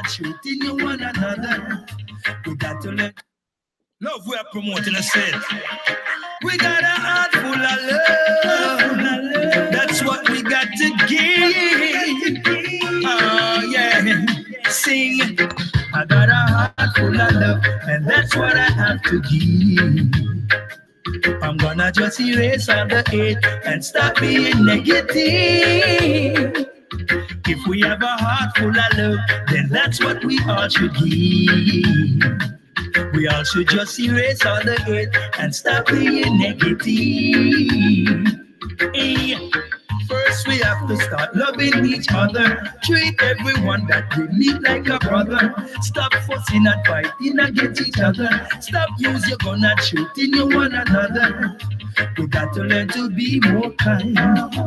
treating you one another. We got to let love we are promoting a set. We got a heart full of love. That's what we got to give. Oh yeah, sing. I got a heart full of love, and that's what I have to give. I'm gonna just erase all the hate and stop being negative. If we have a heart full of love, then that's what we all should give. We all should just erase all the hate and stop being negative. Hey. First we have to start loving each other. Treat everyone that we meet like a brother. Stop fussing and fighting against each other. Stop using your gun and shooting you one another. We got to learn to be more kind.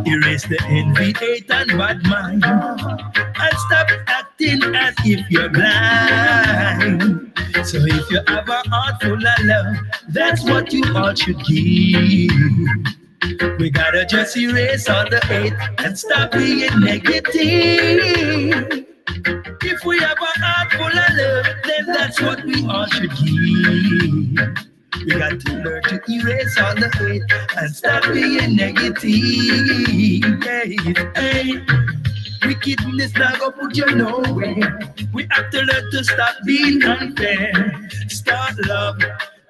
Erase the envy, hate and bad mind. And stop acting as if you're blind. So if you have a heart full of love, that's what you all should give. We gotta just erase all the hate and stop being negative. If we have a heart full of love, then that's what we all should give. We got to learn to erase all the hate and stop being negative. Hey. Wickedness now go put you nowhere. We have to learn to stop being unfair. Start love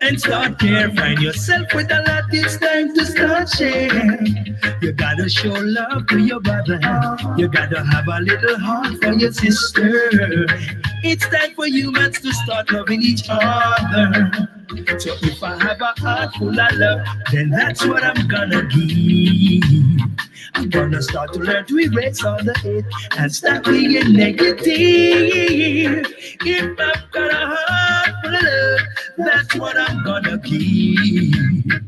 and start care. Find yourself with a lot, it's time to start sharing. You gotta show love to your brother. You gotta have a little heart for your sister. It's time for humans to start loving each other. So if I have a heart full of love, then that's what I'm gonna give. I'm gonna start to learn to erase all the hate and stop being negative. If I've got a heart full of love, that's what I'm gonna give.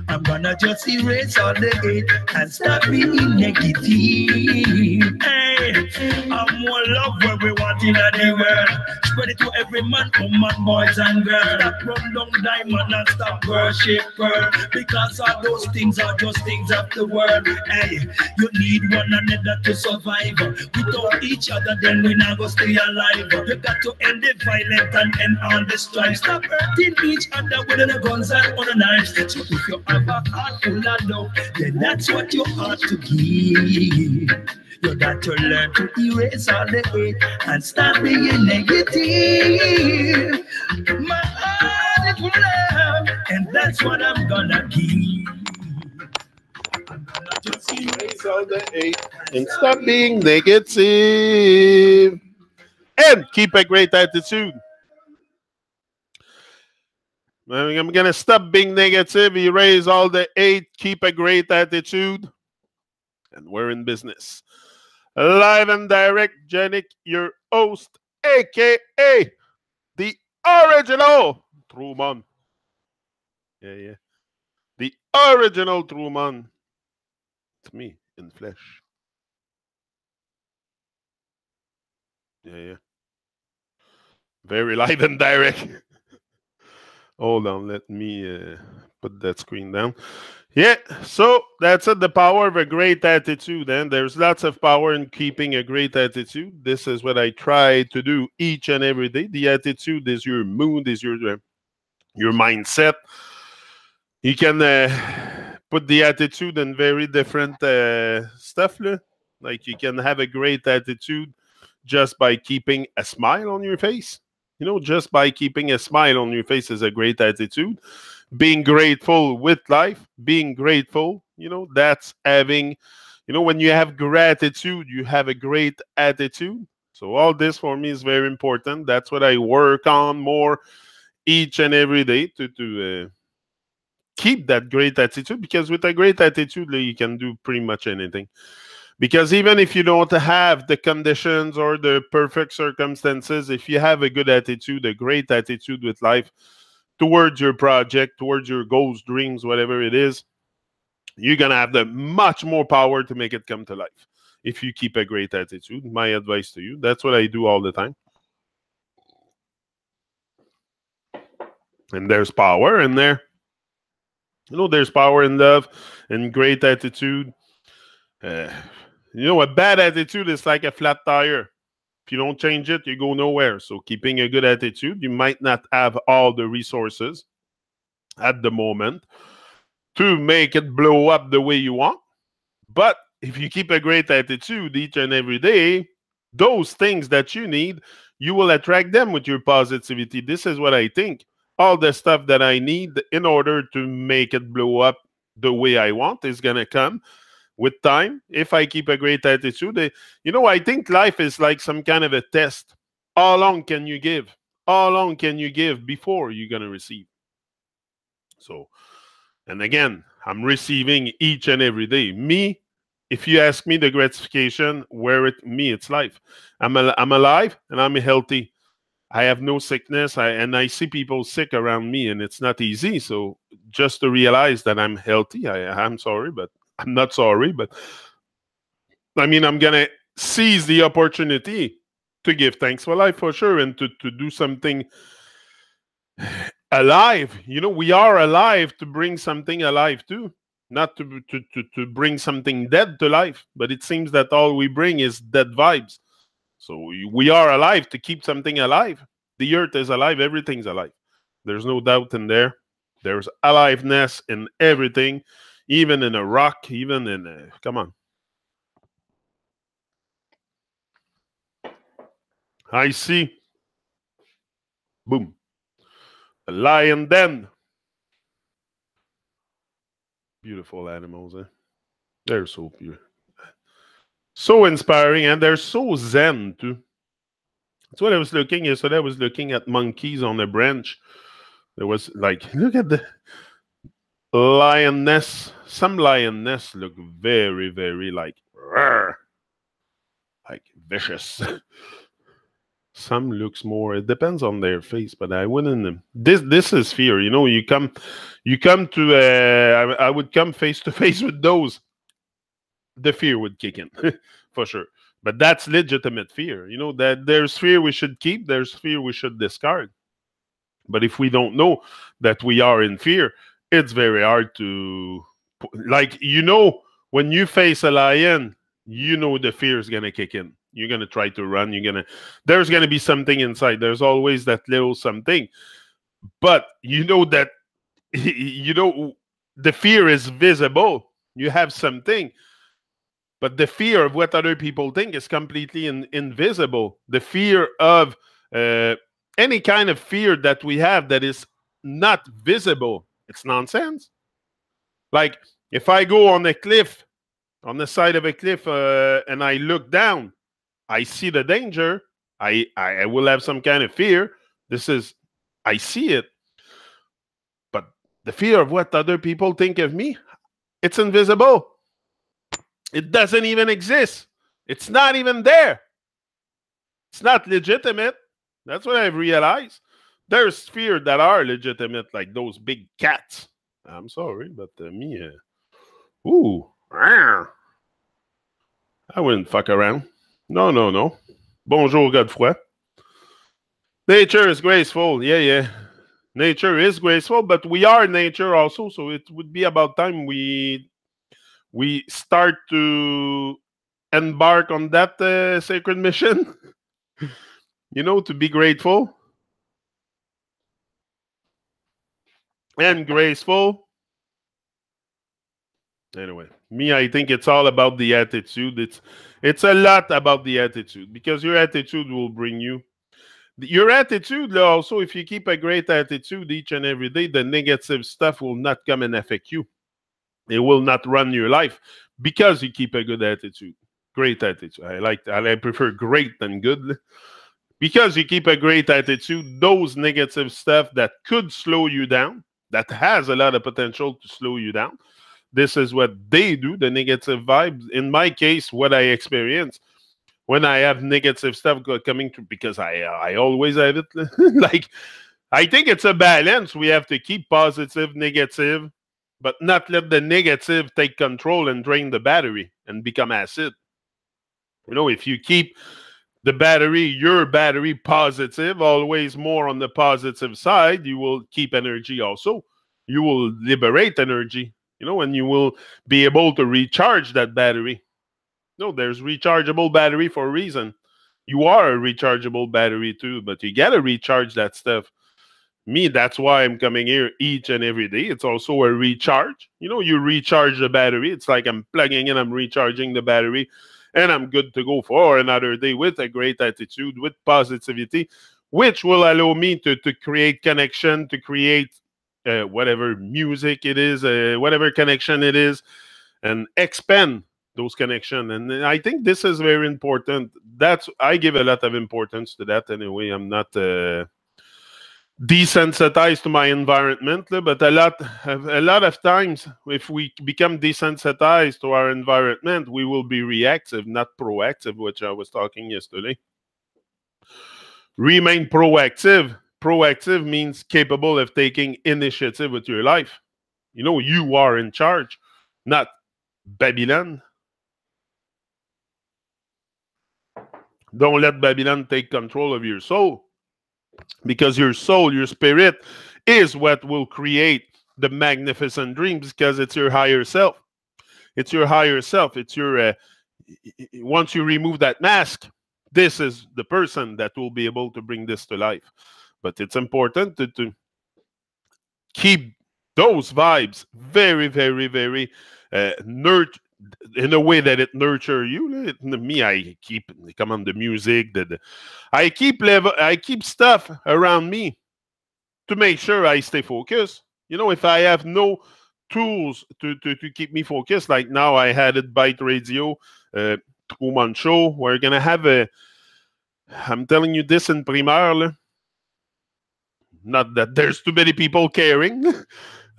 I'm gonna just erase all the hate and stop being negative. Hey, I'm more love where we want in the world. Spread it to every man, woman, boys and girls. Stop run down diamond and stop worship girl. Because all those things are just things of the world. Hey, you need one another to survive. Without each other, then we not go stay alive. You got to end the violence and end all the strife. Stop hurting each other with the guns and other knives. So if you have a heart full of love, then that's what you ought to give. You got to learn to erase all the hate and stop being negative. My heart is full of love, and that's what I'm gonna give. I'm gonna just erase all the hate and stop being negative. And keep a great attitude. I'm going to stop being negative, erase all the hate, keep a great attitude, and we're in business. Live and direct, Janik, your host, a.k.a. the original Truman. Yeah. The original Truman. It's me in flesh. Yeah. Very live and direct. Hold on, let me put that screen down. Yeah, so that's it, the power of a great attitude. And there's lots of power in keeping a great attitude. This is what I try to do each and every day. The attitude is your mood, is your mindset. You can put the attitude in very different stuff. Like you can have a great attitude just by keeping a smile on your face. You know, just by keeping a smile on your face is a great attitude. Being grateful with life, being grateful, that's having, when you have gratitude, you have a great attitude. So all this for me is very important. That's what I work on more each and every day to keep that great attitude, because with a great attitude, you can do pretty much anything. Because even if you don't have the conditions or the perfect circumstances, if you have a good attitude, a great attitude with life, towards your project, towards your goals, dreams, whatever it is, you're going to have the much more power to make it come to life. If you keep a great attitude, my advice to you, that's what I do all the time. And there's power in there. There's power in love and great attitude. A bad attitude is like a flat tire. If you don't change it, you go nowhere. So keeping a good attitude, you might not have all the resources at the moment to make it blow up the way you want. But if you keep a great attitude each and every day, those things that you need, you will attract them with your positivity. This is what I think. All the stuff that I need in order to make it blow up the way I want is going to come with time if I keep a great attitude. I think life is like some kind of a test. How long can you give? How long can you give before you're going to receive? So, and again, I'm receiving each and every day. Me, if you ask me the gratification, it's life. I'm alive and I'm healthy. I have no sickness. I see people sick around me, and it's not easy. So just to realize that I'm healthy, I'm sorry, but I'm not sorry. But I mean, I'm gonna seize the opportunity to give thanks for life for sure, and to do something alive. We are alive to bring something alive too, not to bring something dead to life. But it seems that all we bring is dead vibes. So we are alive to keep something alive. The earth is alive. Everything's alive. There's no doubt in there. There's aliveness in everything, even in a rock, even in come on. I see. Boom. A lion den. Beautiful animals, eh? They're so beautiful. So inspiring, and they're so zen too. That's what I was looking yesterday. I was looking at monkeys on a branch. There was like, look at the lioness. Some lioness look very, very like vicious. Some looks more. It depends on their face, but I wouldn't. This is fear. You come to. I would come face to face with those. The fear would kick in for sure. But that's legitimate fear. That there's fear we should keep. There's fear we should discard. But if we don't know that we are in fear, it's very hard to, like, when you face a lion, the fear is going to kick in. You're going to try to run. There's going to be something inside. There's always that little something. But that, the fear is visible. You have something. But the fear of what other people think is completely invisible. The fear of any kind of fear that we have that is not visible, it's nonsense. Like if I go on a cliff, on the side of a cliff, and I look down, I see the danger. I will have some kind of fear. I see it. But the fear of what other people think of me, it's invisible. It doesn't even exist. It's not even there. It's not legitimate. That's what I've realized. There's fear that are legitimate, like those big cats. I'm sorry, but me, I wouldn't fuck around. No. Bonjour, Godefroy. Nature is graceful. Yeah. Nature is graceful, but we are nature also. So it would be about time we start to embark on that sacred mission. To be grateful and graceful. Anyway, I think it's all about the attitude. It's a lot about the attitude, because your attitude will bring you. Your attitude also, if you keep a great attitude each and every day, the negative stuff will not come and affect you. It will not run your life because you keep a good attitude. Great attitude. I prefer great than good. Because you keep a great attitude, those negative stuff that could slow you down, that has a lot of potential to slow you down, this is what they do, the negative vibes. In my case, what I experience when I have negative stuff coming through, because I always have it. Like, I think it's a balance. We have to keep positive, negative, but not let the negative take control and drain the battery and become acid. If you keep your battery positive, always more on the positive side, you will keep energy also. You will liberate energy, and you will be able to recharge that battery. There's rechargeable battery for a reason. you are a rechargeable battery too, but you gotta recharge that stuff. Me, that's why I'm coming here each and every day. It's also a recharge. You recharge the battery. It's like I'm plugging in, I'm recharging the battery, and I'm good to go for another day with a great attitude, with positivity, which will allow me to create connection, to create whatever music it is, whatever connection it is, and expand those connections. And I think this is very important. I give a lot of importance to that anyway. I'm not desensitized to my environment, but a lot of times, if we become desensitized to our environment, we will be reactive, not proactive, which I was talking yesterday. Remain proactive. Proactive means capable of taking initiative with your life. You are in charge, not Babylon. Don't let Babylon take control of your soul, because your soul, your spirit, is what will create the magnificent dreams, because it's your higher self. It's your higher self. It's your once you remove that mask, this is the person that will be able to bring this to life. But it's important to keep those vibes very, very, very nurtured in a way that it nurture you. Me, I keep come on the music. I keep stuff around me to make sure I stay focused. If I have no tools to keep me focused, like now I had it Byte Radio, Truman Show. We're gonna have I'm telling you this in primeur. Not that there's too many people caring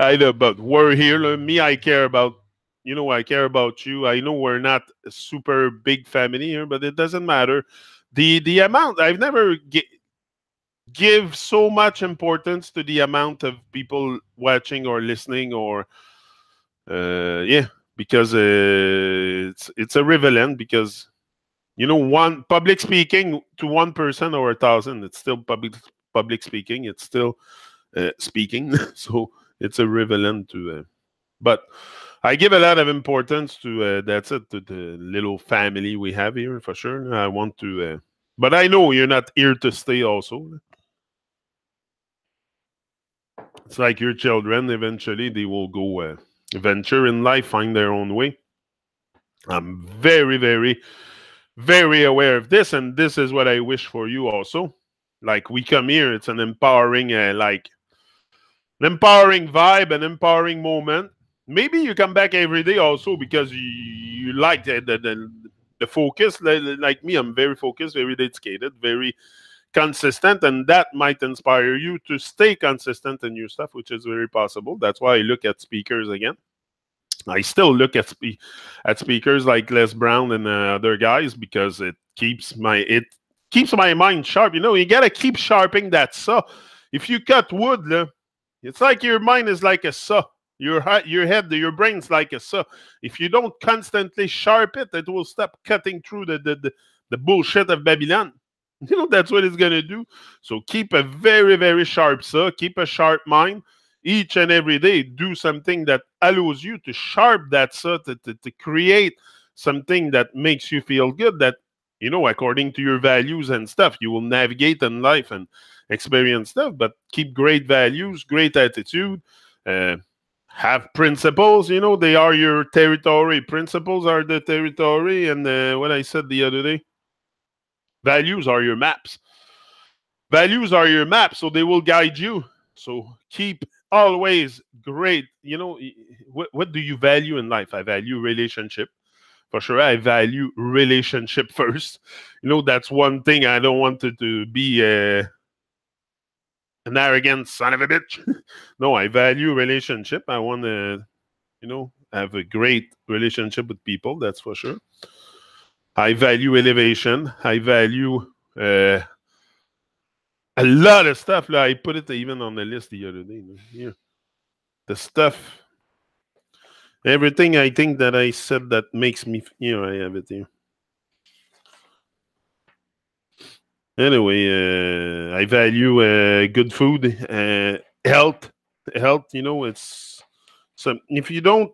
either, but we're here. Me, I care about. I care about you. I know we're not a super big family here, but it doesn't matter. The amount, I've never give so much importance to the amount of people watching or listening, or because it's irrelevant, because one public speaking to one person or 1,000, it's still public speaking. It's still speaking. So it's irrelevant to but I give a lot of importance to that's it, to the little family we have here, for sure. I want to but I know you're not here to stay also. It's like your children. Eventually they will go venture in life, find their own way. I'm very, very, very aware of this, and this is what I wish for you also. Like, we come here, it's an empowering vibe, an empowering moment. Maybe you come back every day also because you like the focus. Like me, I'm very focused, very dedicated, very consistent, and that might inspire you to stay consistent in your stuff, which is very possible. That's why I look at speakers again. I still look at speakers like Les Brown and other guys, because it keeps my mind sharp. You gotta keep sharpening that saw. If you cut wood, it's like your mind is like a saw. Your head, your brain's like a saw. If you don't constantly sharpen it will stop cutting through the bullshit of Babylon. That's what it's gonna do. So keep a very, very sharp saw. Keep a sharp mind. Each and every day, do something that allows you to sharp that saw, to create something that makes you feel good, that, according to your values and stuff, you will navigate in life and experience stuff. But keep great values, great attitude, have principles. They are your territory. Principles are the territory. And what I said the other day, values are your maps. Values are your maps, so they will guide you. So keep always great. What do you value in life? I value relationship. For sure, I value relationship first. That's one thing I don't want to be an arrogant son of a bitch. No, I value relationship. I want to, have a great relationship with people. That's for sure. I value elevation. I value a lot of stuff. I put it even on the list the other day. Here, the stuff, everything I think that I said that makes me. I have it here. Anyway, I value good food, health. Health. It's some. If you don't,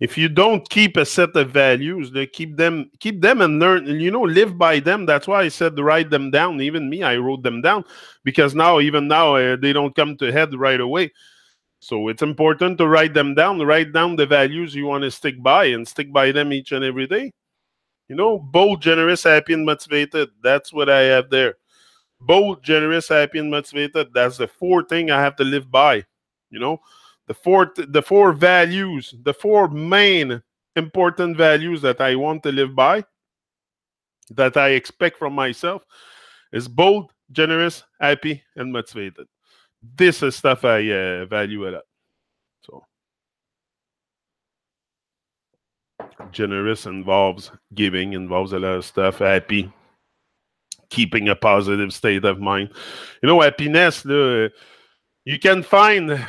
If you don't keep a set of values, keep them and learn, live by them. That's why I said write them down. Even me, I wrote them down, because even now, they don't come to head right away. So it's important to write them down. Write down the values you want to stick by, and stick by them each and every day. Bold, generous, happy, and motivated. That's what I have there. Bold, generous, happy, and motivated. That's the 4 thing I have to live by. The four values, the 4 main important values that I want to live by, that I expect from myself, is bold, generous, happy, and motivated. This is stuff I value a lot. So, generous involves giving, involves a lot of stuff. Happy, keeping a positive state of mind. Happiness, you can find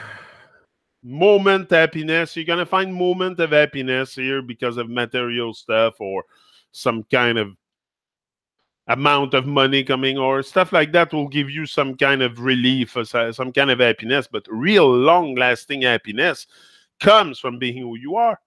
moment happiness. You're going to find moment of happiness here because of material stuff, or some kind of amount of money coming, or stuff like that will give you some kind of relief, or some kind of happiness. But real long-lasting happiness comes from being who you are.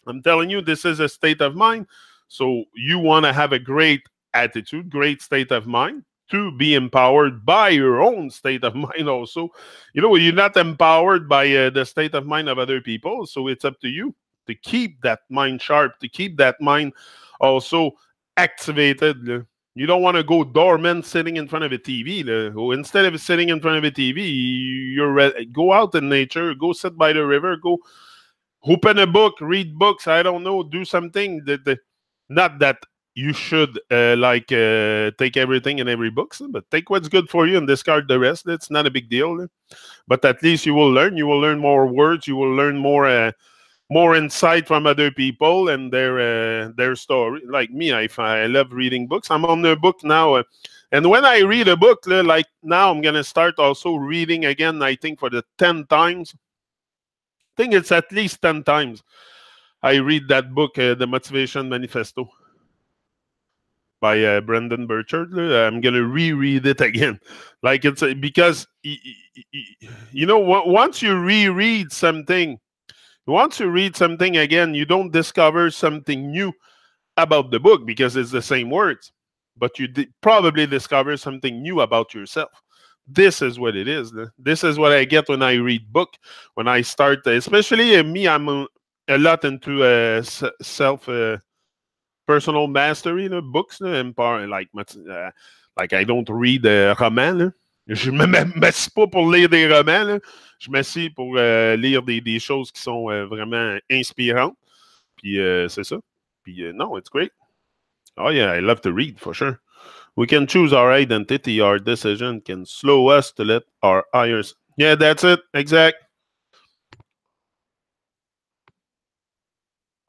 I'm telling you, this is a state of mind. So you want to have a great attitude, great state of mind, to be empowered by your own state of mind also. You're not empowered by the state of mind of other people. So it's up to you to keep that mind sharp, to keep that mind also activated. You don't want to go dormant sitting in front of a TV. Instead of sitting in front of a TV, go out in nature, go sit by the river, go open a book, read books, I don't know, do something. Not that you should take everything in every book, but take what's good for you and discard the rest. It's not a big deal. But at least you will learn. You will learn more words. You will learn more insight from other people and their story. Like me, I love reading books. I'm on a book now. And when I read a book, like now, I'm going to start also reading again, I think for the 10 times. I think it's at least 10 times I read that book, The Motivation Manifesto by Brendan Burchard. I'm going to reread it again. Like it's because, once you reread something, once you read something again, you don't discover something new about the book because it's the same words, but you probably discover something new about yourself. This is what it is. This is what I get when I read book. When I start, especially me, I'm a lot into personal mastery books. Like I don't read romans. Je me m'assis pas pour lire des romans. Je m'assis pour lire des choses qui sont vraiment inspirantes. Puis c'est ça. Puis no, it's great. Oh yeah, I love to read for sure. We can choose our identity. Our decision can slow us to let our higher... Yeah, that's it. Exact.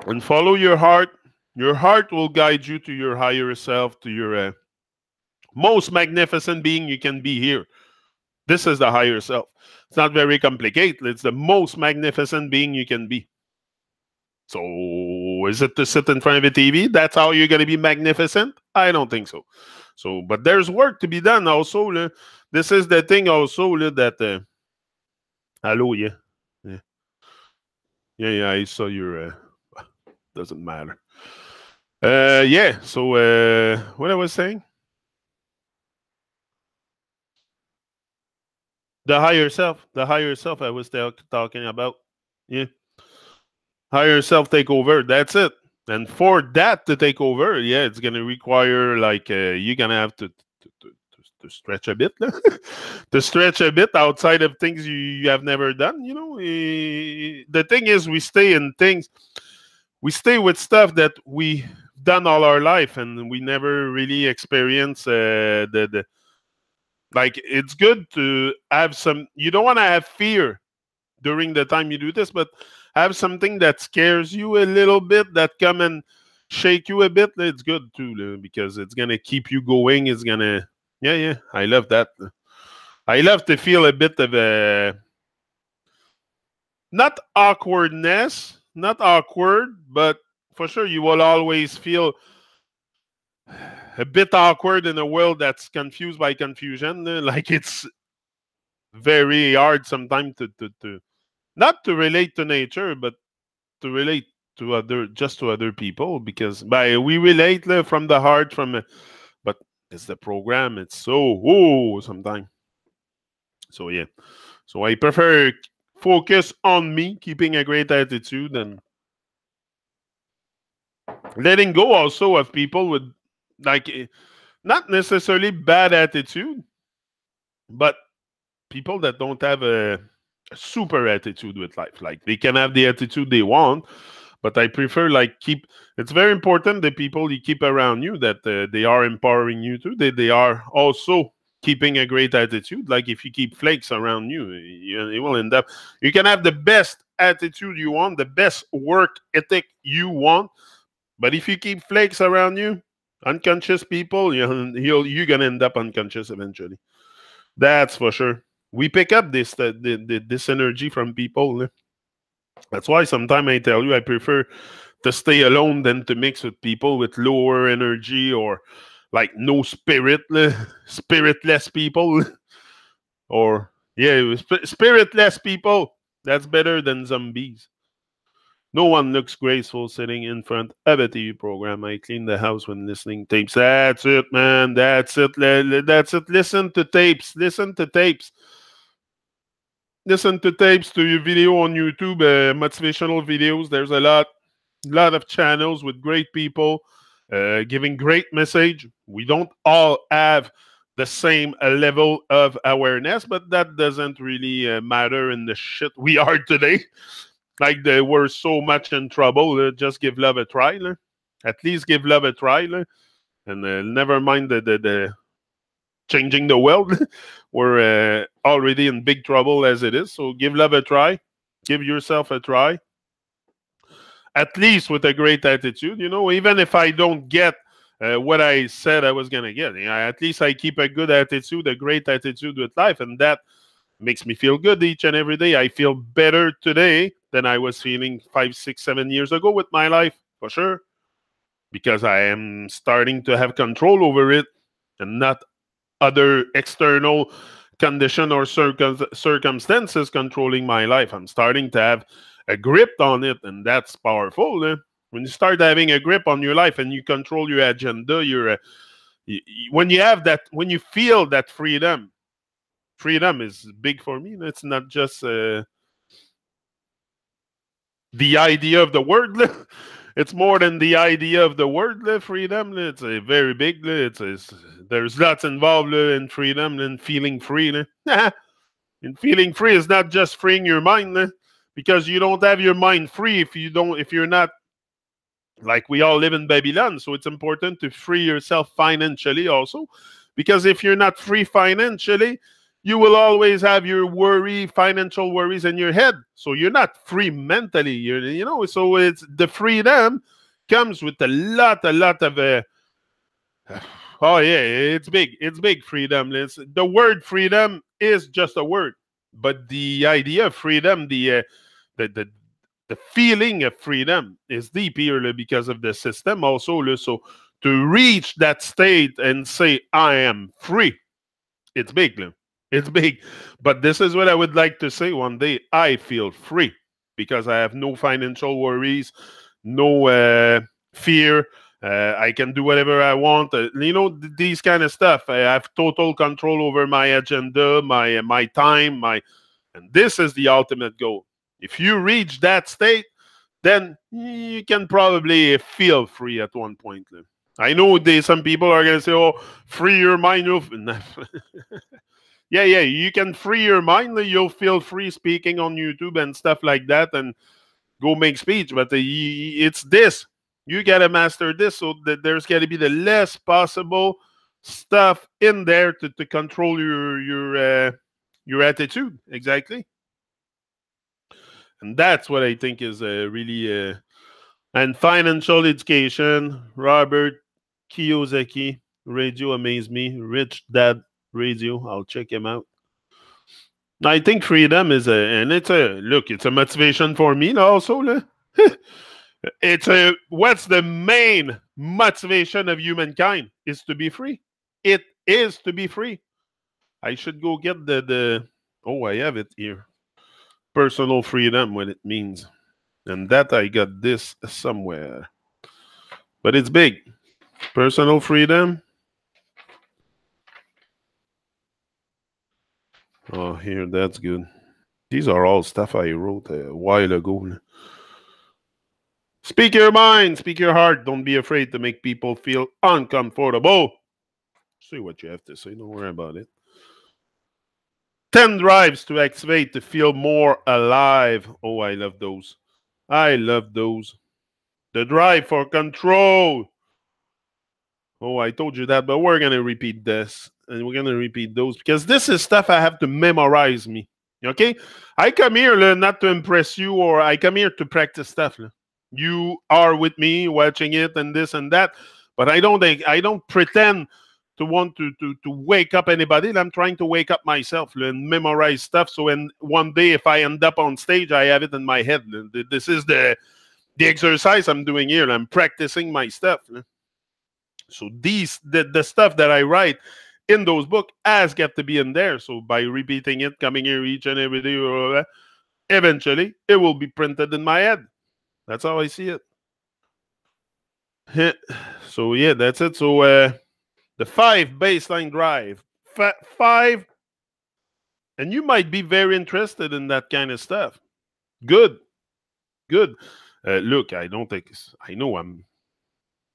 And follow your heart. Your heart will guide you to your higher self, to your most magnificent being you can be here. This is the higher self. It's not very complicated. It's the most magnificent being you can be. So is it to sit in front of a TV? That's how you're going to be magnificent? I don't think so. So, but there's work to be done also. This is the thing also that... hello, yeah. Yeah, I saw your... doesn't matter. Yeah, so what I was saying? The higher self I was talking about. Yeah. Higher self take over. That's it. And for that to take over, yeah, it's going to require you're going to have to stretch a bit. To stretch a bit outside of things you have never done. The thing is, we stay in things. We stay with stuff that we've done all our life and we never really experience it's good to have some... You don't want to have fear during the time you do this, but have something that scares you a little bit, that come and shake you a bit. It's good too, because it's going to keep you going. It's going to... Yeah, I love that. I love to feel a bit of a... Not awkwardness, not awkward, but for sure you will always feel a bit awkward in a world that's confused by confusion. Like it's very hard sometimes to not to relate to nature, but to relate to other people, because by we relate from the heart, but it's the program. It's so sometimes. So yeah. So I prefer focus on me, keeping a great attitude, and letting go also of people with like not necessarily bad attitude, but people that don't have a super attitude with life. Like they can have the attitude they want, but I prefer like keep. It's very important the people you keep around you that they are empowering you too. They are also keeping a great attitude. Like if you keep flakes around you, you will end up. You can have the best attitude you want, the best work ethic you want, but if you keep flakes around you, unconscious people, you're gonna end up unconscious eventually. That's for sure. We pick up this energy from people. That's why sometimes I tell you I prefer to stay alone than to mix with people with lower energy or like no spirit, spiritless people, or yeah, spiritless people. That's better than zombies. No one looks graceful sitting in front of a TV program. I clean the house when listening tapes. That's it, man. That's it. That's it. Listen to tapes. Listen to tapes. Listen to tapes, to your video on YouTube, motivational videos. There's a lot of channels with great people giving great message. We don't all have the same level of awareness, but that doesn't really matter in the shit we are today. Like we're so much in trouble. Just give love a try. At least give love a try. And never mind the changing the world. We're already in big trouble as it is. So give love a try. Give yourself a try. At least with a great attitude. Even if I don't get what I said I was going to get, at least I keep a good attitude, a great attitude with life. And that makes me feel good each and every day. I feel better today than I was feeling 5, 6, 7 years ago with my life, for sure. Because I am starting to have control over it and not other external condition or circumstances controlling my life. I'm starting to have a grip on it, and that's powerful. When you start having a grip on your life and you control your agenda, when you have that, when you feel that freedom is big for me. It's not just the idea of the word. It's more than the idea of the word. Freedom. It's a very big. There's lots involved in freedom and feeling free. And feeling free is not just freeing your mind, because you don't have your mind free if you're not, like, we all live in Babylon. So it's important to free yourself financially also, because if you're not free financially, you will always have your financial worries in your head. So you're not free mentally. So it's the freedom comes with a lot of oh yeah, it's big. It's big freedom. The word freedom is just a word, but the idea of freedom, the the feeling of freedom is deep here because of the system also. So to reach that state and say I am free, it's big. It's big. But this is what I would like to say one day. I feel free because I have no financial worries, no fear. I can do whatever I want. These kind of stuff. I have total control over my agenda, my time, and this is the ultimate goal. If you reach that state, then you can probably feel free at one point. I know some people are gonna say, "Oh, free your mind." Yeah, you can free your mind. You'll feel free speaking on YouTube and stuff like that, and go make speech. But it's this. You gotta master this, so that there's gotta be the less possible stuff in there to control your attitude. Exactly, and that's what I think is really. And financial education. Robert Kiyosaki, radio amaze me. Rich Dad Radio. I'll check him out. I think freedom is it's a motivation for me also. What's the main motivation of humankind is to be free. It is to be free. I should go get I have it here. Personal freedom, what it means. And that I got this somewhere. But it's big. Personal freedom. Oh, here, that's good. These are all stuff I wrote a while ago. Speak your mind, speak your heart. Don't be afraid to make people feel uncomfortable. Say what you have to say, don't worry about it. 10 drives to activate to feel more alive. Oh, I love those. I love those. The drive for control. Oh, I told you that, but we're going to repeat this. And we're going to repeat those because this is stuff I have to memorize me. Okay? I come here not to impress you, or I come here to practice stuff. You are with me watching it and this and that, but I don't pretend to want to wake up anybody. I'm trying to wake up myself and memorize stuff. So one day, if I end up on stage, I have it in my head. This is the exercise I'm doing here. I'm practicing my stuff. So the stuff that I write in those books has got to be in there. So by repeating it, coming here each and every day, eventually it will be printed in my head. That's how I see it. So yeah, that's it. So the 5 baseline drive, 5, and you might be very interested in that kind of stuff. Good. Look, I don't think I know I'm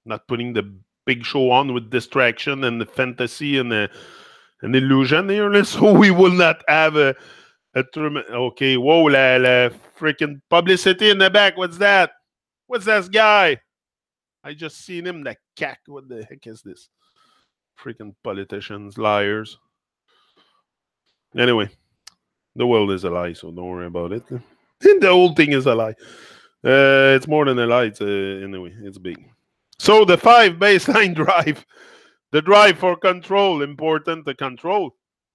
not putting the big show on with distraction and the fantasy and an illusion here, so we will not have a okay. Whoa, la freaking publicity in the back. What's that? What's that guy? I just seen him. The cack. What the heck is this? Freaking politicians, liars. Anyway, the world is a lie, so don't worry about it. The whole thing is a lie. It's more than a lie. Anyway, it's big. So the 5 baseline drive, the drive for control, important to control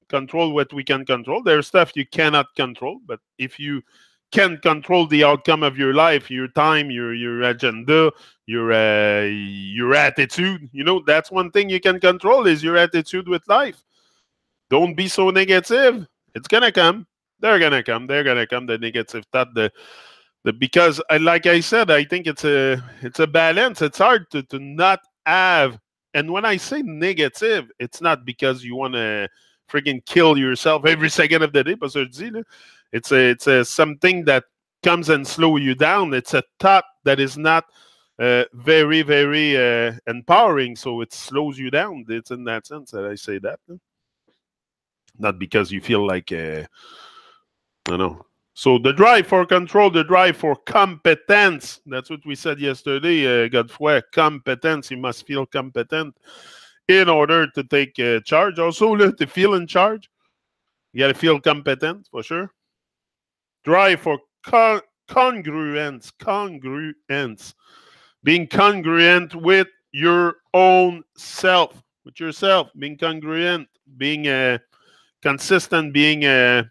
what we can control. There's stuff you cannot control, but if you can control the outcome of your life, your time, your agenda, your attitude, that's one thing you can control is your attitude with life. Don't be so negative. It's gonna come. They're gonna come. The negative thought. Because like I said, I think it's a balance. It's hard to not have. And when I say negative, it's not because you want to freaking kill yourself every second of the day. It's something that comes and slow you down. It's a thought that is not very, very empowering. So it slows you down. It's in that sense that I say that. Not because you feel like, I don't know. So the drive for control, the drive for competence. That's what we said yesterday, Godfrey. Competence. You must feel competent in order to take charge. Also, to feel in charge, you got to feel competent, for sure. Drive for congruence. Congruence. Being congruent with your own self. With yourself. Being congruent. Being consistent. Being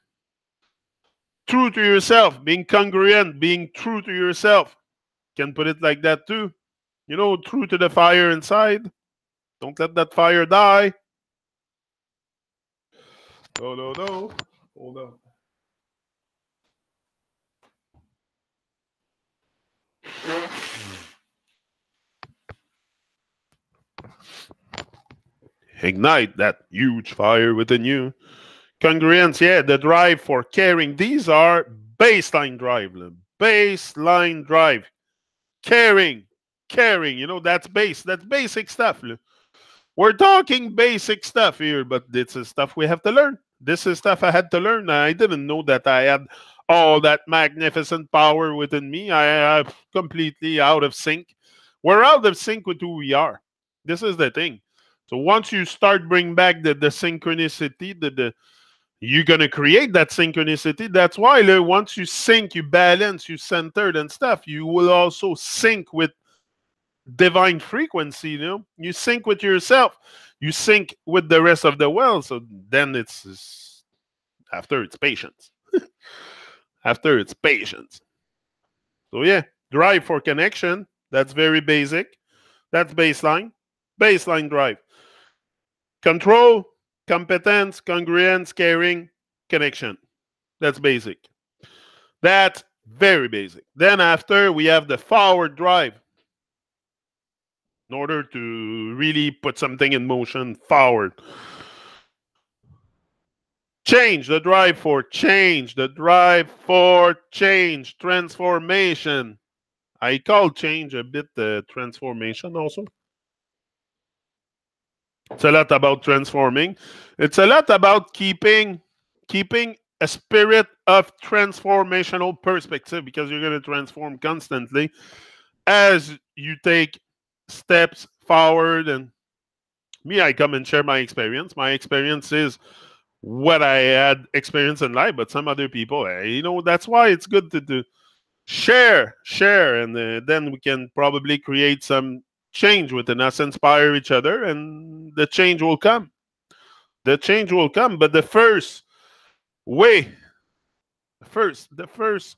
true to yourself, being congruent, being true to yourself. Can put it like that too. True to the fire inside. Don't let that fire die. No. Hold on. Ignite that huge fire within you. Congruence, yeah, the drive for caring. These are baseline drive. Baseline drive. Caring. That's basic stuff. We're talking basic stuff here, but this is stuff we have to learn. This is stuff I had to learn. I didn't know that I had all that magnificent power within me. I am completely out of sync. We're out of sync with who we are. This is the thing. So once you start bringing back the synchronicity, you're going to create that synchronicity. That's why once you sync, you balance, you centered and stuff, you will also sync with divine frequency. You sync with yourself, you sync with the rest of the world. So then it's after it's patience. After it's patience. So yeah, drive for connection. That's very basic. That's baseline drive. Control, competence, congruence, caring, connection. That's basic. That's Very basic. Then after, we have the forward drive. In order to really put something in motion, forward. Change, the drive for change, the drive for change, transformation. I call change a bit transformation also. It's a lot about transforming. It's a lot about keeping a spirit of transformational perspective, because you're going to transform constantly as you take steps forward. And me, I come and share my experience. My experience is what I had experienced in life, but some other people, that's why it's good to share, and then we can probably create some change within us, inspire each other, and the change will come. The change will come, but the first way, the first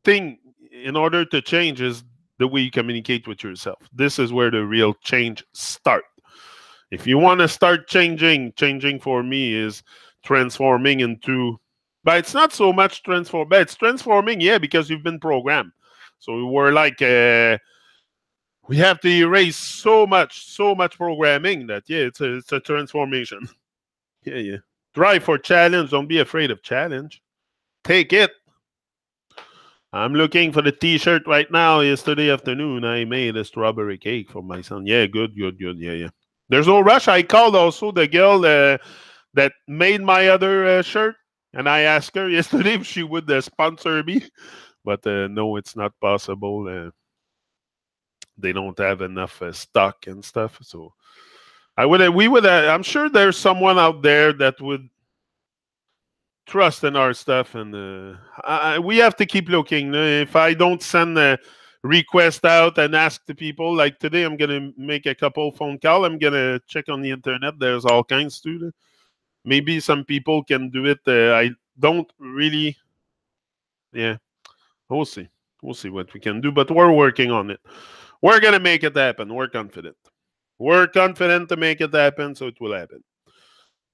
thing in order to change is the way you communicate with yourself. This is where the real change starts. If you want to start changing for me is transforming into, but it's not so much transform, but it's transforming, yeah, because you've been programmed. So we're like, we have to erase so much programming that, yeah, it's a transformation. Yeah. Drive for challenge. Don't be afraid of challenge. Take it. I'm looking for the T-shirt right now. Yesterday afternoon, I made a strawberry cake for my son. Yeah, good. Yeah. There's no rush. I called also the girl that made my other shirt, and I asked her yesterday if she would sponsor me, but no, it's not possible. They don't have enough stock and stuff. So I'm sure there's someone out there that would trust in our stuff, and we have to keep looking. If I don't send a request out and ask the people, like today, I'm gonna make a couple phone call. I'm gonna check on the internet. There's all kinds to. Maybe some people can do it. I don't really. Yeah, we'll see. We'll see what we can do, but we're working on it. We're gonna make it happen. We're confident. We're confident to make it happen, so it will happen.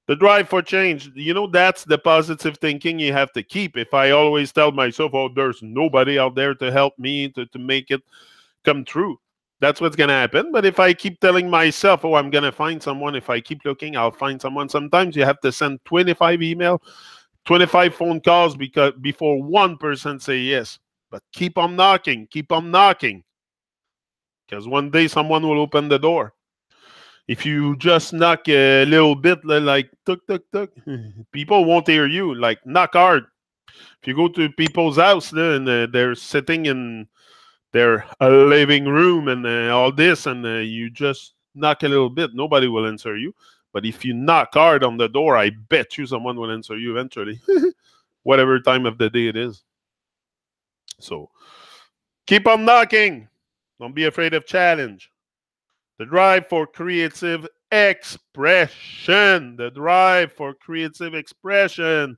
The drive for change, that's the positive thinking you have to keep. If I always tell myself, oh, there's nobody out there to help me to make it come true, that's what's going to happen. But if I keep telling myself, oh, I'm going to find someone, if I keep looking, I'll find someone. Sometimes you have to send 25 emails, 25 phone calls before one person say yes. But keep on knocking, because one day someone will open the door. If you just knock a little bit, like tuk tuk tuk, people won't hear you. Like knock hard. If you go to people's house and they're sitting in their living room and all this, and you just knock a little bit, nobody will answer you. But if you knock hard on the door, I bet you someone will answer you eventually, whatever time of the day it is. So keep on knocking. Don't be afraid of challenge. The drive for creative expression. The drive for creative expression.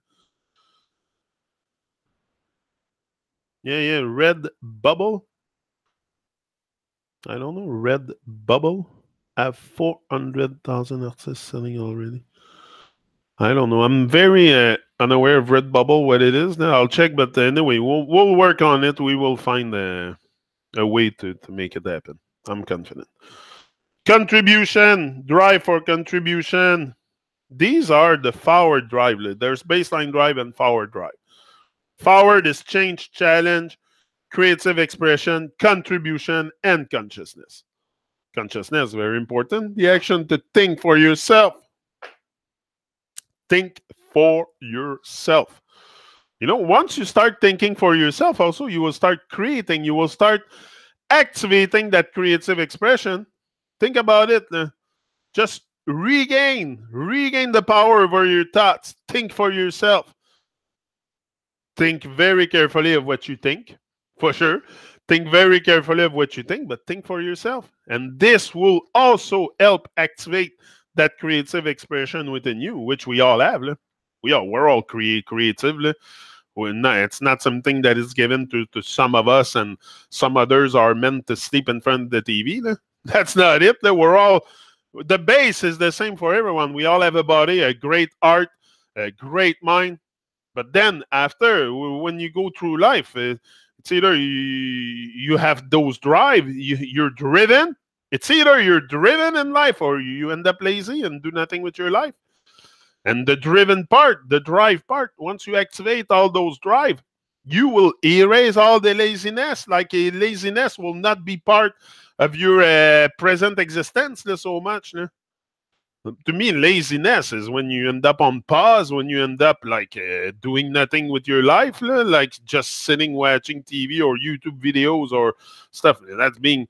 Yeah. Red Bubble. I don't know. Red Bubble. I have 400,000 artists selling already. I don't know. I'm very unaware of Red Bubble, what it is now. I'll check, but anyway, we'll work on it. We will find a way to make it happen. I'm confident. Contribution, drive for contribution. These are the forward drive. There's baseline drive and forward drive. Forward is change, challenge, creative expression, contribution, and consciousness. Consciousness, very important. The action to think for yourself. Think for yourself. Once you start thinking for yourself, also, you will start creating. You will start activating that creative expression. Think about it. Just regain the power over your thoughts. Think for yourself. Think very carefully of what you think, for sure. Think very carefully of what you think, but think for yourself. And this will also help activate that creative expression within you, which we all have. We're all creative. It's not something that is given to some of us, and some others are meant to sleep in front of the TV. That's not it. We're all, the base is the same for everyone. We all have a body, a great heart, a great mind. But then after, when you go through life, it's either you have those drive, you're driven. It's either you're driven in life or you end up lazy and do nothing with your life. And the driven part, the drive part, once you activate all those drive, you will erase all the laziness. Like a laziness will not be part of your present existence so much. To me, laziness is when you end up on pause, when you end up like doing nothing with your life, like just sitting watching TV or YouTube videos or stuff. That's being,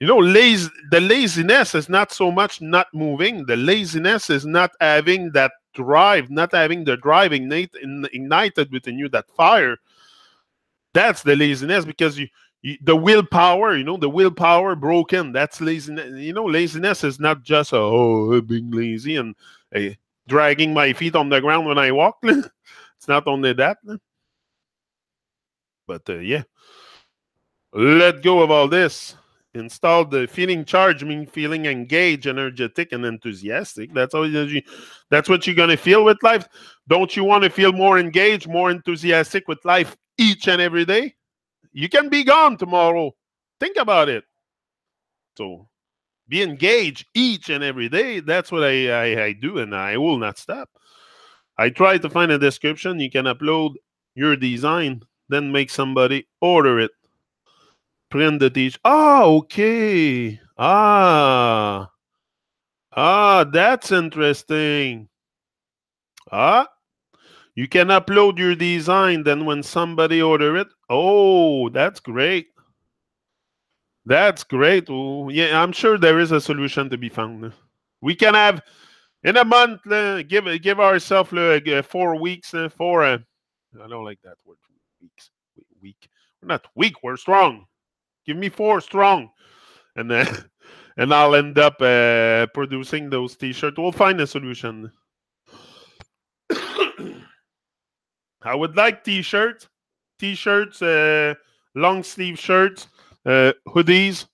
the laziness is not so much not moving. The laziness is not having that drive, not having the drive ignited within you, that fire. That's the laziness, because the willpower, the willpower broken. That's laziness. Laziness is not just being lazy and dragging my feet on the ground when I walk. It's not only that. But yeah, let go of all this. Install the feeling charged, mean feeling engaged, energetic, and enthusiastic. That's what you're gonna feel with life. Don't you want to feel more engaged, more enthusiastic with life each and every day? You can be gone tomorrow. Think about it. So be engaged each and every day. That's what I do, and I will not stop. I try to find a description. You can upload your design, then make somebody order it. Print the teach. Okay. That's interesting. You can upload your design, then when somebody order it, that's great. That's great. Oh, yeah, I'm sure there is a solution to be found. We can have in a month. Give ourselves 4 weeks. I don't like that word. Weeks. Week. We're not weak. We're strong. Give me 4 strong, and then and I'll end up producing those T-shirts. We'll find a solution. I would like T-shirts, long sleeve shirts, hoodies,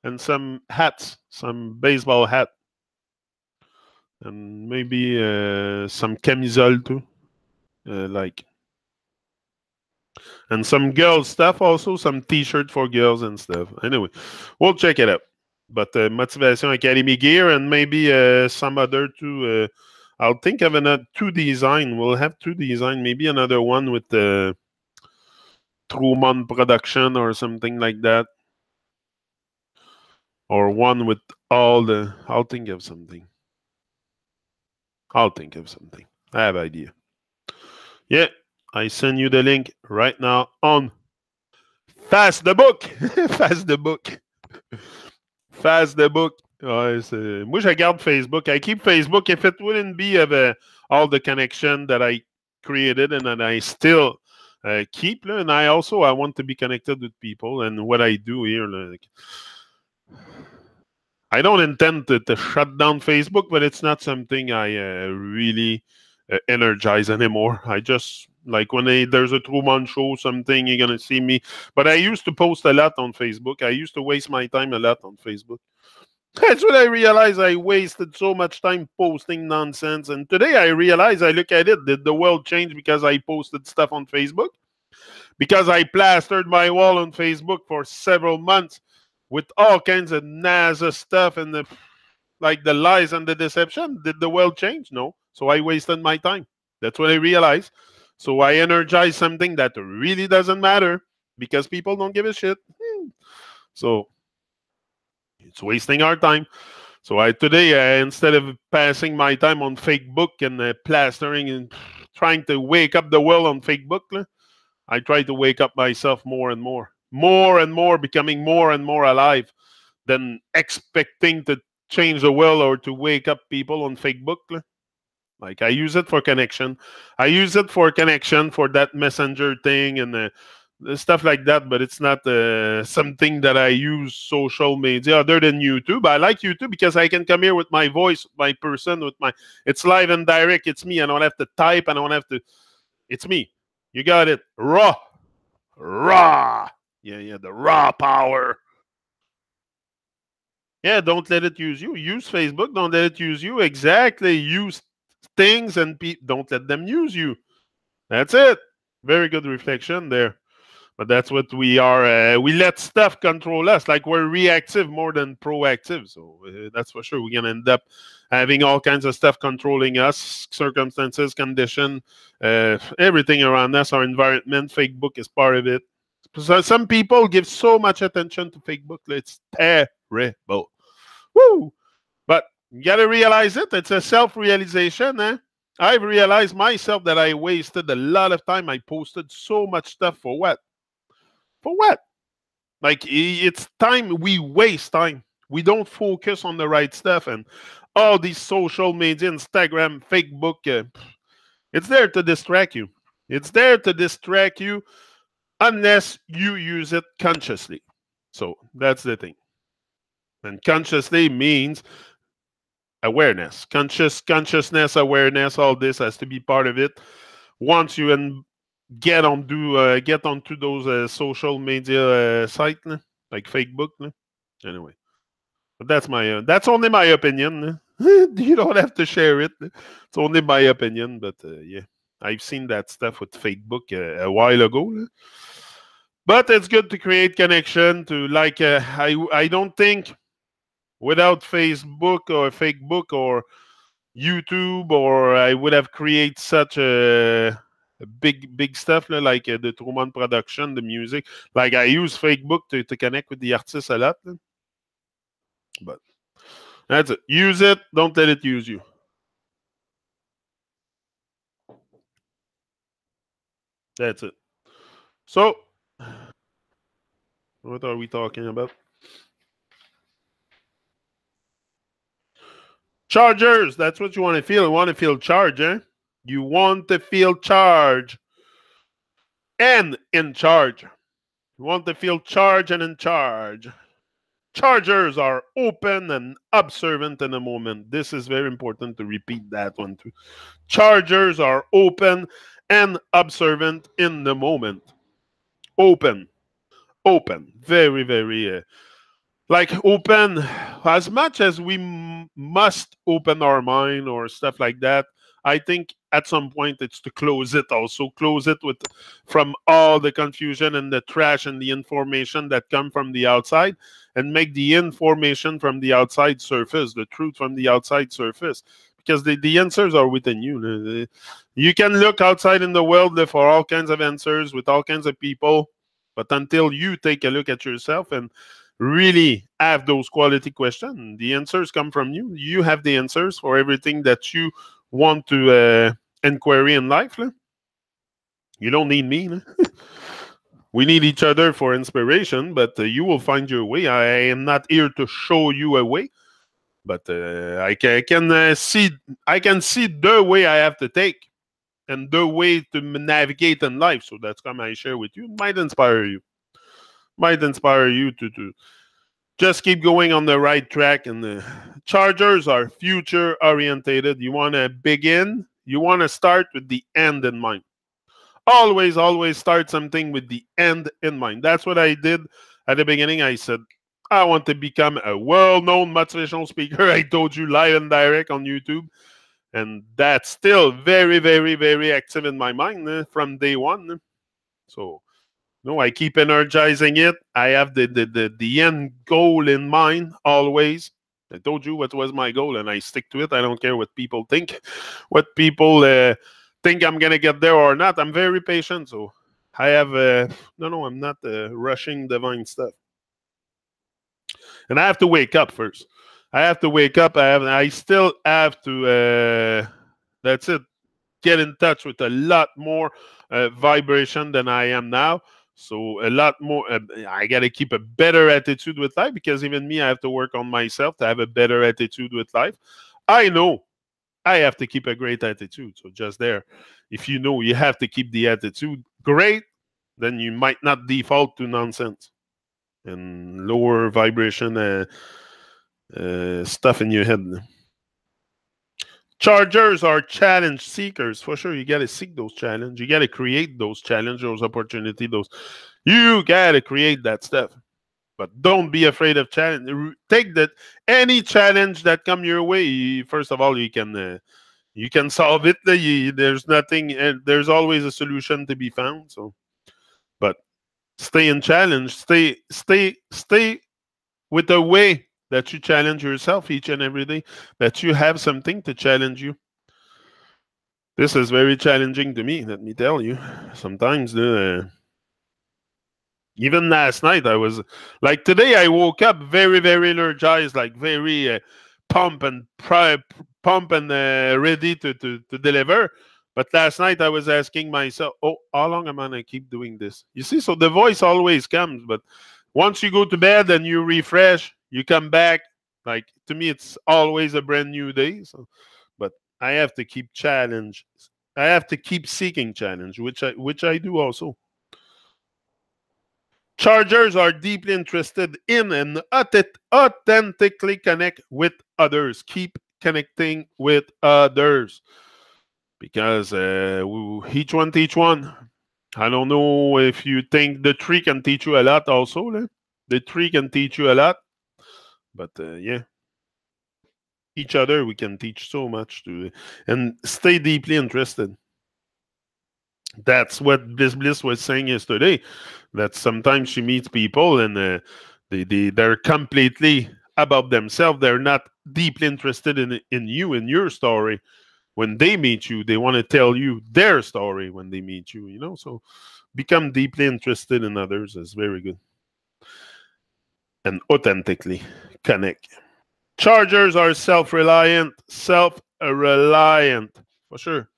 and some hats, some baseball hat, and maybe some camisole too, and some girls stuff also, some T-shirt for girls and stuff. Anyway, we'll check it out. But Motivation Academy gear and maybe some other too. I'll think of another 2 design. We'll have 2 design. Maybe another one with the Truman production or something like that. Or one with all the... I'll think of something. I have idea. Yeah, I send you the link right now on Fast the Book. Fast the Book. Fast the Book. Moi, je garde Facebook. I keep Facebook. If it wouldn't be of all the connection that I created and that I still keep, and I want to be connected with people. And what I do here, I don't intend to shut down Facebook, but it's not something I really energize anymore. I just, like when there's a Truman show, something, you're going to see me. But I used to post a lot on Facebook. I used to waste my time a lot on Facebook. That's what I realized. I wasted so much time posting nonsense. And today I realize, I look at it, did the world change because I posted stuff on Facebook? Because I plastered my wall on Facebook for several months with all kinds of NASA stuff and the lies and the deception. Did the world change? No. So I wasted my time. That's what I realized. So I energize something that really doesn't matter because people don't give a shit. So it's wasting our time. So today, instead of passing my time on Facebook and plastering and trying to wake up the world on Facebook, I try to wake up myself more and more, becoming more and more alive than expecting to change the world or to wake up people on Facebook. Like, I use it for connection. I use it for connection for that messenger thing and stuff like that, but it's not something that I use social media other than YouTube. I like YouTube because I can come here with my voice, my person, it's live and direct. It's me. I don't have to type. I don't have to. It's me. You got it. Raw. Yeah, the raw power. Yeah, don't let it use you. Use Facebook. Don't let it use you. Exactly. Use things and don't let them use you. That's it. Very good reflection there. But that's what we are. We let stuff control us. Like we're reactive more than proactive. So that's for sure. We're going to end up having all kinds of stuff controlling us, circumstances, condition, everything around us, our environment. Facebook is part of it. So some people give so much attention to Facebook. It's terrible. Woo! But you got to realize it. It's a self-realization. I've realized myself that I wasted a lot of time. I posted so much stuff for what? For what? Like, it's time. We waste time. We don't focus on the right stuff. And all these social media, Instagram, Facebook, it's there to distract you. It's there to distract you unless you use it consciously. So that's the thing. And consciously means awareness. Consciousness, awareness, all this has to be part of it. Once you get onto those social media sites like Facebook. Anyway, but that's only my opinion. You don't have to share it. It's only my opinion. But yeah, I've seen that stuff with Facebook a while ago. But it's good to create connection. I don't think without Facebook or YouTube, or I would have created such a big stuff like the Truman production, the music. Like I use Facebook to connect with the artists a lot. But that's it. Use it. Don't let it use you. That's it. So, what are we talking about? Chargers. That's what you want to feel. You want to feel charge, eh? You want to feel charge and in charge. You want to feel charge and in charge. Chargers are open and observant in the moment. This is very important to repeat that one too. Chargers are open and observant in the moment. Open. Open. Very, very like open. As much as we must open our mind or stuff like that, I think at some point it's to close it also. Close it from all the confusion and the trash and the information that come from the outside, and make the information from the outside surface, the truth from the outside surface. Because the answers are within you. You can look outside in the world for all kinds of answers with all kinds of people, but until you take a look at yourself and really have those quality questions, the answers come from you. You have the answers for everything that you want to inquiry in life. You don't need me. We need each other for inspiration, but you will find your way. I am not here to show you a way, but I can see the way I have to take and the way to navigate in life. So that's come I share with you. It might inspire you. Might inspire you to just keep going on the right track. And the Chargers are future orientated. You want to begin. You want to start with the end in mind. Always start something with the end in mind. That's what I did at the beginning. I said, I want to become a well-known motivational speaker. I told you live and direct on YouTube. And that's still very, very, very active in my mind from day one. So, no, I keep energizing it. I have the end goal in mind always. I told you what was my goal, and I stick to it. I don't care what people think, what people think I'm going to get there or not. I'm very patient, so I have I'm not rushing divine stuff. And I have to wake up first. I have to wake up. I still have to, that's it, get in touch with a lot more vibration than I am now. So a lot more, I got to keep a better attitude with life, because even me, I have to work on myself to have a better attitude with life. I know I have to keep a great attitude. So just there, if you know you have to keep the attitude great, then you might not default to nonsense and lower vibration stuff in your head. Chargers are challenge seekers. For sure, you got to seek those challenges. You got to create those challenges, those opportunities. You got to create that stuff. But don't be afraid of challenge. Take that any challenge that come your way. First of all, you can you can solve it. There's nothing, and there's always a solution to be found. So, but stay in challenge. Stay with the way that you challenge yourself each and every day. That you have something to challenge you. This is very challenging to me. Let me tell you. Sometimes even last night, I was like today. I woke up very, very energized, like very pump and pump and ready to deliver. But last night, I was asking myself, "Oh, how long am I gonna keep doing this?" You see, so the voice always comes, but once you go to bed and you refresh, you come back. Like to me, it's always a brand new day. So, but I have to keep challenge. I have to keep seeking challenge, which I do also. Chargers are deeply interested in and authentically connect with others. Keep connecting with others because each one teach one. I don't know if you think the tree can teach you a lot also. The tree can teach you a lot. But yeah, each other we can teach so much to and stay deeply interested. That's what Bliss was saying yesterday. That sometimes she meets people and they're completely about themselves. They're not deeply interested in you, in your story. When they meet you, they want to tell you their story when they meet you, you know. So become deeply interested in others is very good. And authentically connect. Chargers are self-reliant, for sure.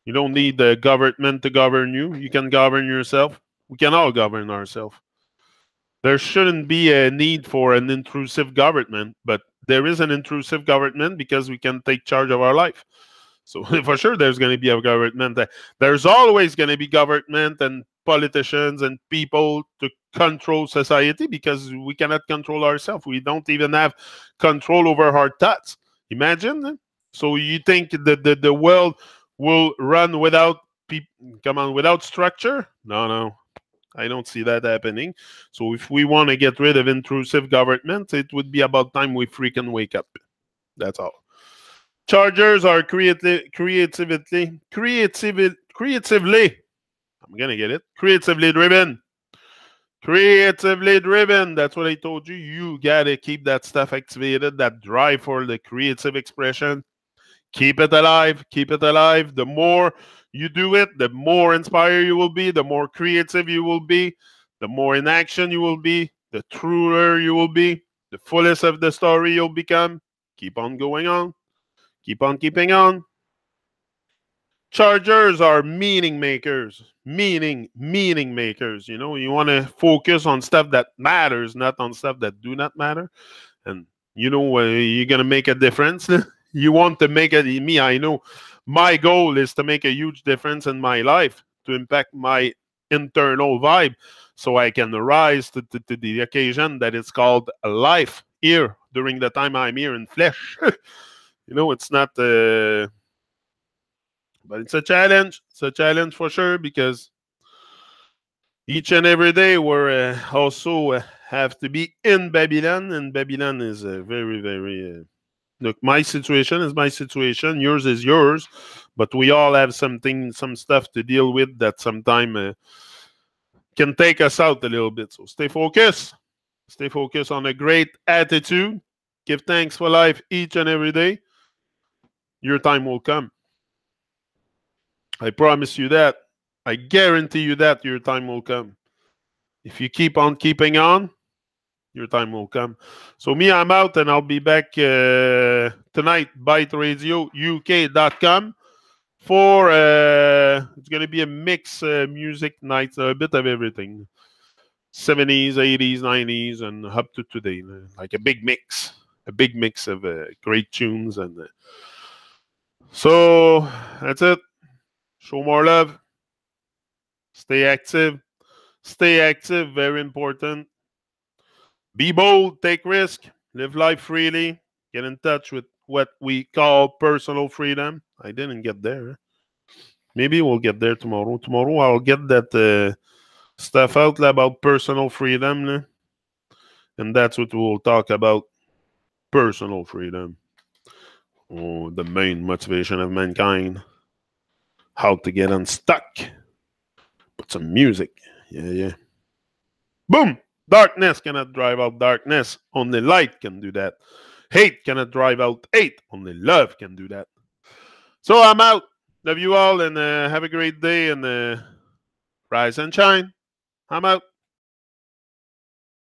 You don't need the government to govern you. You can govern yourself. We can all govern ourselves. There shouldn't be a need for an intrusive government, but there is an intrusive government because we can take charge of our life. So for sure, there's going to be a government. There's always going to be government and politicians and people to control society because we cannot control ourselves. We don't even have control over our thoughts. Imagine. So you think that the world will run without without structure? No, no. I don't see that happening. So if we want to get rid of intrusive government, it would be about time we freaking wake up. That's all. Chargers are creatively. I'm gonna get it. Creatively driven. Creatively driven. That's what I told you. You gotta keep that stuff activated. That drive for the creative expression. Keep it alive. Keep it alive. The more you do it, the more inspired you will be. The more creative you will be. The more in action you will be. The truer you will be. The fullest of the story you'll become. Keep on going on. Keep on keeping on. Chargers are meaning makers. Meaning makers. You know, you want to focus on stuff that matters, not on stuff that do not matter. And you know, you're gonna make a difference. You want to make it. Me, I know. My goal is to make a huge difference in my life, to impact my internal vibe, so I can rise to the occasion that it's called life here during the time I'm here in flesh. You know, it's not. But it's a challenge. It's a challenge for sure because each and every day we're also have to be in Babylon, and Babylon is very, very. Look, my situation is my situation. Yours is yours, but we all have some stuff to deal with that sometimes can take us out a little bit. So stay focused. Stay focused on a great attitude. Give thanks for life each and every day. Your time will come. I promise you that. I guarantee you that your time will come. If you keep on keeping on, your time will come. So me, I'm out and I'll be back tonight, byteradiouk.com for it's going to be a mix music night, a bit of everything. 70s, 80s, 90s, and up to today. Like a big mix of great tunes. And so that's it. Show more love. Stay active. Stay active, very important. Be bold, take risk, live life freely, get in touch with what we call personal freedom. I didn't get there. Maybe we'll get there tomorrow. Tomorrow I'll get that stuff out about personal freedom. And that's what we'll talk about. Personal freedom. Oh, the main motivation of mankind. How to get unstuck. Put some music. Yeah, yeah. Boom! Darkness cannot drive out darkness. Only light can do that. Hate cannot drive out hate. Only love can do that. So I'm out. Love you all and have a great day and rise and shine. I'm out.